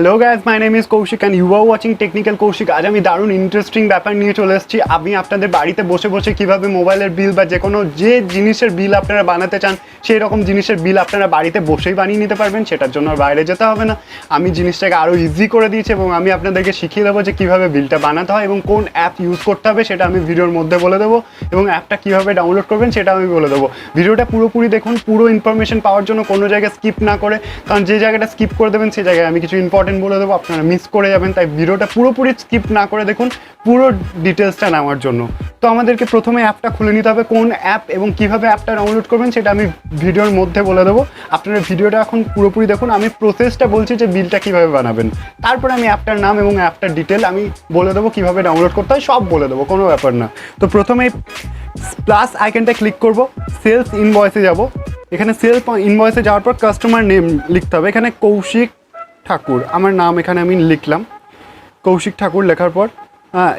Hello guys, my name is Kaushik and you are watching technical Kaushik. আজ আমি দারুণ interesting ব্যাপার নিয়ে চলে এসেছি। আমি আপনাদের বাড়িতে বসে বসে কীভাবে মোবাইলের বিল বা যে জিনিসের বিল আপনারা বানাতে চান সেই রকম জিনিসের বিল আপনারা বাড়িতে বসেই বানিয়ে নিতে পারবেন। সেটার জন্য আর বাইরে যেতে হবে না। আমি জিনিসটাকে আরও ইজি করে দিয়েছি এবং আমি আপনাদেরকে শিখিয়ে দেবো যে কীভাবে বিলটা বানাতে হয় এবং কোন অ্যাপ ইউজ করতে হবে সেটা আমি ভিডিওর মধ্যে বলে দেবো, এবং অ্যাপটা কীভাবে ডাউনলোড করবেন সেটা আমি বলে দেবো। ভিডিওটা পুরোপুরি দেখুন, পুরো ইনফরমেশন পাওয়ার জন্য কোনো জায়গায় স্কিপ না করে, কারণ যে জায়গাটা স্কিপ করে দেবেন সেই জায়গায় আমি কিছু ইম্পর্টেন্ট বলে দেবো, আপনারা মিস করে যাবেন। তাই ভিডিওটা পুরোপুরি স্কিপ না করে দেখুন পুরো ডিটেলসটা নেওয়ার জন্য। তো আমাদেরকে প্রথমে অ্যাপটা খুলে নিতে হবে। কোন অ্যাপ এবং কীভাবে অ্যাপটা ডাউনলোড করবেন সেটা আমি ভিডিওর মধ্যে বলে দেবো। আপনারা ভিডিওটা এখন পুরোপুরি দেখুন। আমি প্রসেসটা বলছি যে বিলটা কীভাবে বানাবেন, তারপরে আমি অ্যাপটার নাম এবং অ্যাপটার ডিটেল আমি বলে দেবো, কীভাবে ডাউনলোড করতে হয় সব বলে দেবো, কোনো ব্যাপার না। তো প্রথমে প্লাস আইকনটা ক্লিক করব, সেলস ইনভয়েসে যাব। এখানে সেলস ইনভয়েসে যাওয়ার পর কাস্টমার নেম লিখতে হবে। এখানে কৌশিক ঠাকুর আমার নাম, এখানে আমি লিখলাম কৌশিক ঠাকুর। লেখার পর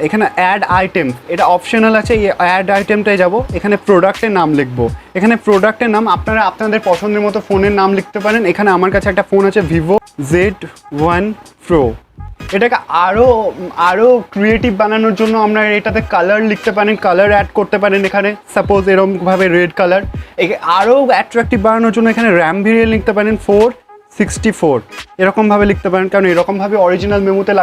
এখানে অ্যাড আইটেম, এটা অপশনাল আছে। এই অ্যাড আইটেমটায় যাব, এখানে প্রোডাক্টের নাম লিখবো। এখানে প্রোডাক্টের নাম আপনারা আপনাদের পছন্দের মতো ফোনের নাম লিখতে পারেন। এখানে আমার কাছে একটা ফোন আছে ভিভো Z1 Pro। এটাকে আরও ক্রিয়েটিভ বানানোর জন্য আমরা এটাতে কালার লিখতে পারেন, কালার অ্যাড করতে পারেন। এখানে সাপোজ এরকমভাবে রেড কালার। আরও অ্যাট্রাকটিভ বানানোর জন্য এখানে র্যাম ভেরিয়েন্ট লিখতে পারেন 464, এরকমভাবে লিখতে পারেন, কারণ এরকমভাবে অরিজিনাল মেমোতে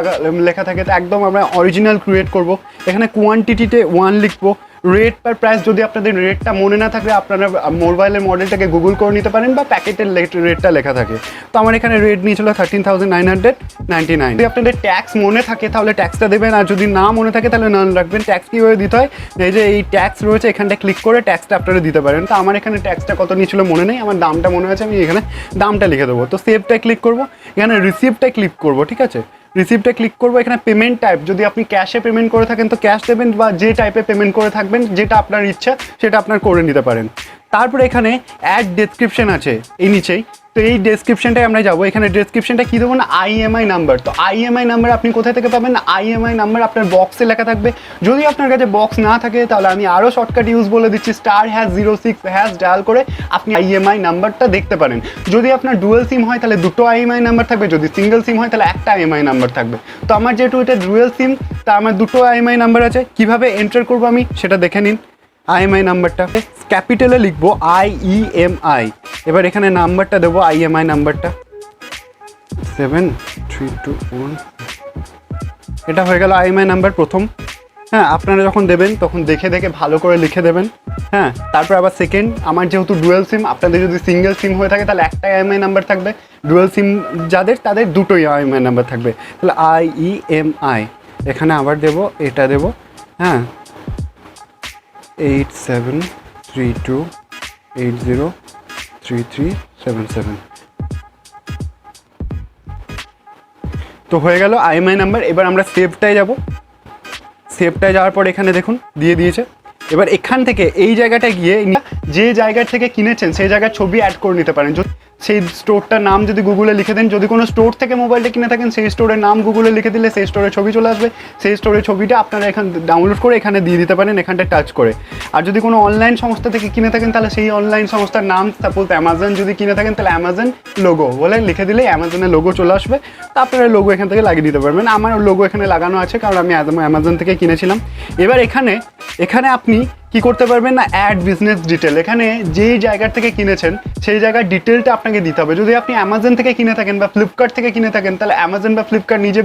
লেখা থাকে। তো একদম আমরা অরিজিনাল ক্রিয়েট করব। এখানে কোয়ান্টিটিতে 1 লিখবো। রেট পার প্রাইস, যদি আপনাদের রেটটা মনে না থাকলে আপনারা মোবাইলের মডেলটাকে গুগল করে নিতে পারেন বা প্যাকেটের রেটটা লেখা থাকে। তো আমার এখানে রেট নিয়েছিল 13,999। যদি আপনাদের ট্যাক্স মনে থাকে তাহলে ট্যাক্সটা দেবেন, আর যদি না মনে থাকে তাহলে নান রাখবেন। ট্যাক্স কীভাবে দিতে হয়, এই যে এই ট্যাক্স রয়েছে এখানটা ক্লিক করে ট্যাক্সটা আপনারা দিতে পারেন। তো আমার এখানে ট্যাক্সটা কত নিয়েছিল মনে নেই, আমার দামটা মনে আছে, আমি এখানে দামটা লিখে দেবো। তো সেভটায় ক্লিক করবো, এখানে রিসিপ্টটায় ক্লিক করবো। ঠিক আছে, রিসিপ্টে ক্লিক করবো। এখানে পেমেন্ট টাইপ, যদি আপনি ক্যাশে পেমেন্ট করে থাকেন তো ক্যাশ দেবেন, বা যে টাইপে পেমেন্ট করে থাকবেন যেটা আপনার ইচ্ছা সেটা আপনার করে নিতে পারেন। তারপরে এখানে অ্যাড ডেসক্রিপশন আছে এই নিচেই। তো এই ডেসক্রিপশনটাই আমরা যাবো। এখানে ডেসক্রিপশনটা কী দেবো না, IMI নাম্বার। তো IMI নাম্বার আপনি কোথায় থেকে পাবেন না, IMI নাম্বার আপনার বক্সে লেখা থাকবে। যদি আপনার কাছে বক্স না থাকে তাহলে আমি আরও শর্টকাট ইউজ বলে দিচ্ছি, *#06# ডায়াল করে আপনি IMI নাম্বারটা দেখতে পারেন। যদি আপনার ডুয়েল সিম হয় তাহলে দুটো IMI নাম্বার থাকবে, যদি সিঙ্গেল সিম হয় তাহলে একটা IMI নাম্বার থাকবে। তো আমার যেহেতু এটা ডুয়েল সিম তা আমার দুটো IMI নাম্বার আছে। কীভাবে এন্টার করবো আমি সেটা দেখে নিন। IMI নাম্বারটা ক্যাপিটালে লিখবো IEMI। এবার এখানে নাম্বারটা দেবো, IMI নাম্বারটা 7321। এটা হয়ে গেল IMI নাম্বার প্রথম। হ্যাঁ, আপনারা যখন দেবেন তখন দেখে দেখে ভালো করে লিখে দেবেন। হ্যাঁ, তারপর আবার সেকেন্ড, আমার যেহেতু ডুয়েল সিম, আপনাদের যদি সিঙ্গেল সিম হয়ে থাকে তাহলে একটা IMI নাম্বার থাকবে। ডুয়েল সিম যাদের তাদের দুটোই IMI নাম্বার থাকবে। তাহলে IEMI এখানে আবার দেবো, এটা দেবো। হ্যাঁ, 8732803377। তো হয়ে গেল IMI নাম্বার। এবার আমরা সেভটায় যাব। সেভটায় যাওয়ার পর এখানে দেখুন দিয়ে দিয়েছে। এবার এখান থেকে এই জায়গাটায় গিয়ে যে জায়গা থেকে কিনেছেন সেই জায়গার ছবি অ্যাড করে নিতে পারেন। সেই স্টোরটার নাম যদি গুগলে লিখে দেন, যদি কোনো স্টোর থেকে মোবাইলটা কিনে থাকেন সেই স্টোরের নাম গুগলে লিখে দিলে সেই স্টোরের ছবি চলে আসবে। সেই স্টোরের ছবিটা আপনারা এখান ডাউনলোড করে এখানে দিয়ে দিতে পারেন, এখানটা টাচ করে। আর যদি কোনো অনলাইন সংস্থা থেকে কিনে থাকেন তাহলে সেই অনলাইন সংস্থার নাম, সাপোজ অ্যামাজন যদি কিনে থাকেন তাহলে অ্যামাজন লোগো বলে লিখে দিলে অ্যামাজনের লোগো চলে আসবে। তো আপনারা লোগো এখান থেকে লাগিয়ে দিতে পারবেন। আমার লোগো এখানে লাগানো আছে কারণ আমি অ্যামাজন থেকে কিনেছিলাম। এবার এখানে আপনি কি করতে পারবেন না, অ্যাড বিজনেস ডিটেল। এখানে যেই জায়গা থেকে কিনেছেন সেই জায়গার ডিটেলটা আপনাকে দিতে হবে। যদি আপনি অ্যামাজন থেকে কিনে থাকেন বা ফ্লিপকার্ট থেকে কিনে থাকেন তাহলে অ্যামাজন বা ফ্লিপকার্ট নিজে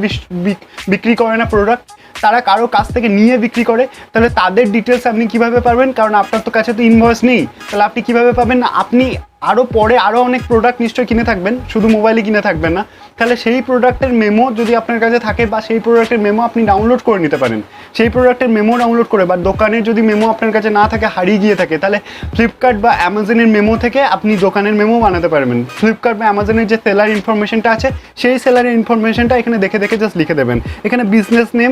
বিক্রি করে না প্রোডাক্ট, তারা কারো কাছ থেকে নিয়ে বিক্রি করে। তাহলে তাদের ডিটেলস আপনি কীভাবে পাবেন, কারণ আপনার তো কাছে তো ইনভয়েস নেই, তাহলে আপনি কীভাবে পাবেন না, আপনি আরও পরে আরও অনেক প্রোডাক্ট নিশ্চয়ই কিনে থাকবেন, শুধু মোবাইলে কিনে থাকবেন না। তাহলে সেই প্রোডাক্টের মেমো যদি আপনার কাছে থাকে বা সেই প্রোডাক্টের মেমো আপনি ডাউনলোড করে নিতে পারেন। সেই প্রোডাক্টের মেমো ডাউনলোড করে, বা দোকানের যদি মেমো আপনার কাছে না থাকে, হারিয়ে গিয়ে থাকে, তাহলে ফ্লিপকার্ট বা অ্যামাজনের মেমো থেকে আপনি দোকানের মেমো বানাতে পারবেন। ফ্লিপকার্ট বা অ্যামাজনের যে সেলার ইনফরমেশনটা আছে সেই সেলারের ইনফরমেশনটা এখানে দেখে দেখে জাস্ট লিখে দেবেন। এখানে বিজনেস নেম,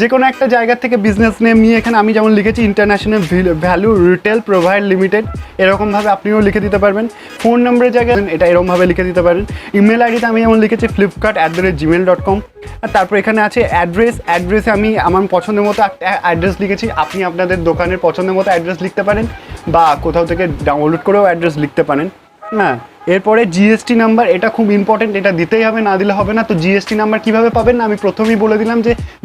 যে কোনো একটা জায়গা থেকে বিজনেস নেম নিয়ে এখানে আমি যেমন লিখেছি international value retail provide limited, এরকমভাবে আপনিও লিখে দিতে পারবেন। ফোন নম্বরের জায়গায় এটা এরকমভাবে লিখে দিতে পারেন। ইমেল আইডিতে আমি যেমন লিখেছি flipkart@gmail.com। আর তারপর এখানে আছে অ্যাড্রেসে আমি আমার পছন্দের মতো অ্যাড্রেস লিখেছি। আপনি আপনাদের দোকানের পছন্দের মতো অ্যাড্রেস লিখতে পারেন বা কোথাও থেকে ডাউনলোড করেও অ্যাড্রেস লিখতে পারেন। হ্যাঁ, এরপরে জিএসটি নাম্বার, এটা খুব ইম্পর্টেন্ট, এটা দিতেই হবে, না দিলে হবে না। তো জিএসটি নাম্বার কীভাবে পাবেন না, আমি প্রথমেই বলে দিলাম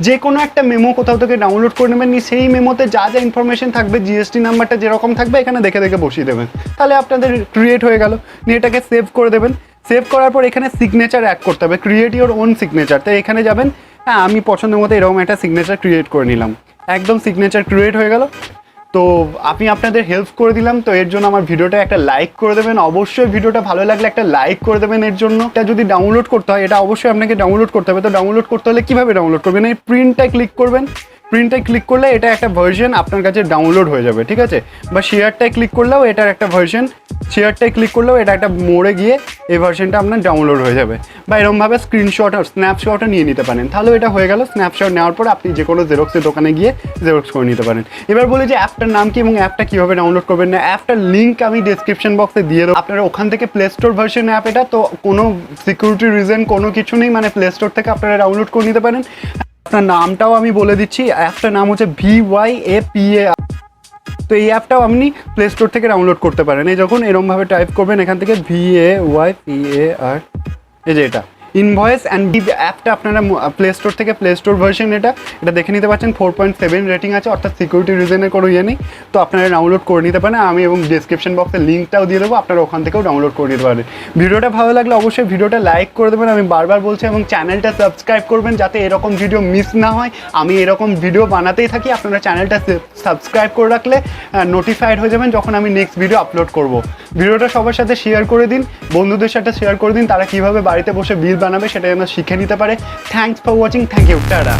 যে কোনো একটা মেমো কোথাও থেকে ডাউনলোড করে নেবেন, সেই মেমোতে যা যা ইনফরমেশন থাকবে জিএসটি নাম্বারটা যেরকম থাকবে এখানে দেখে দেখে বসিয়ে দেবেন, তাহলে আপনাদের ক্রিয়েট হয়ে গেল। নিয়ে এটাকে সেভ করে দেবেন। সেভ করার পর এখানে সিগনেচার অ্যাড করতে হবে, ক্রিয়েট ইওর ওন সিগনেচার। তো এখানে যাবেন, হ্যাঁ আমি পছন্দ মতো এরকম একটা সিগনেচার ক্রিয়েট করে নিলাম, একদম সিগনেচার ক্রিয়েট হয়ে গেল। তো আমি আপনাদের হেল্প করে দিলাম, তো এর জন্য আমার ভিডিওটা একটা লাইক করে দেবেন, অবশ্যই ভিডিওটা ভালো লাগলে একটা লাইক করে দেবেন। এর জন্য এটা যদি ডাউনলোড করতে হয়, এটা অবশ্যই আপনাকে ডাউনলোড করতে হবে। তো ডাউনলোড করতে হলে কীভাবে ডাউনলোড করবেন, এই প্রিন্টটায় ক্লিক করবেন, প্রিন্টটায় ক্লিক করলে এটা একটা ভার্সন আপনার কাছে ডাউনলোড হয়ে যাবে, ঠিক আছে। বা শেয়ারটায় ক্লিক করলেও এটার একটা ভার্সন, শেয়ারটায় ক্লিক করলেও এটা একটা মোড়ে গিয়ে এই ভার্সনটা আপনার ডাউনলোড হয়ে যাবে। বা এরকমভাবে স্ক্রিনশট আর স্ন্যাপশটও নিয়ে নিতে পারেন, তাহলেও এটা হয়ে গেল। স্ন্যাপশট নেওয়ার পর আপনি যে কোনো জেরক্সের দোকানে গিয়ে জেরক্স করে নিতে পারেন। এবার বলি যে অ্যাপটার নাম কি এবং অ্যাপটা কীভাবে ডাউনলোড করবেন। না, অ্যাপটার লিঙ্ক আমি ডেসক্রিপশন বক্সে দিয়ে দেবো, আপনারা ওখান থেকে প্লে স্টোর ভার্সন অ্যাপ, এটা তো কোনো সিকিউরিটি রিজন কোনো কিছু নেই, মানে প্লে স্টোর থেকে আপনারা ডাউনলোড করে নিতে পারেন। আপনার নামটাও আমি বলে দিচ্ছি, অ্যাপটার নাম হচ্ছে VYAPA। তো এই অ্যাপটাও আপনি প্লে স্টোর থেকে ডাউনলোড করতে পারেন। এই যখন এরমভাবে টাইপ করবেন এখান থেকে VAYPAR, এই যে এটা ইনভয়েস অ্যান্ড অ্যাপটা আপনারা প্লে স্টোর থেকে, প্লে স্টোর ভার্সন এটা দেখে নিতে পারছেন, 4.7 রেটিং আছে, অর্থাৎ সিকিউরিটি রিজনের কোনো ইয়ে নেই। তো আপনারা ডাউনলোড করে নিতে পারেন, আমি এবং ডিসক্রিপশন বক্সে লিঙ্কটাও দিয়ে দেবো, আপনারা ওখান থেকেও ডাউনলোড করে নিতে পারেন। ভিডিওটা ভালো লাগলে অবশ্যই ভিডিওটা লাইক করে দেবেন, আমি বারবার বলছি, এবং চ্যানেলটা সাবস্ক্রাইব করবেন যাতে এরকম ভিডিও মিস না হয়। আমি এরকম ভিডিও বানাতেই থাকি, আপনারা চ্যানেলটা সাবস্ক্রাইব করে রাখলে নোটিফাইড হয়ে যাবেন যখন আমি নেক্সট ভিডিও আপলোড করব। ভিডিওটা সবার সাথে শেয়ার করে দিন, বন্ধুদের সাথে শেয়ার করে দিন, তারা কীভাবে বাড়িতে বসে বিল বানাবে সেটা যেন শিখে নিতে পারে। Thanks for watching, thank you, tata.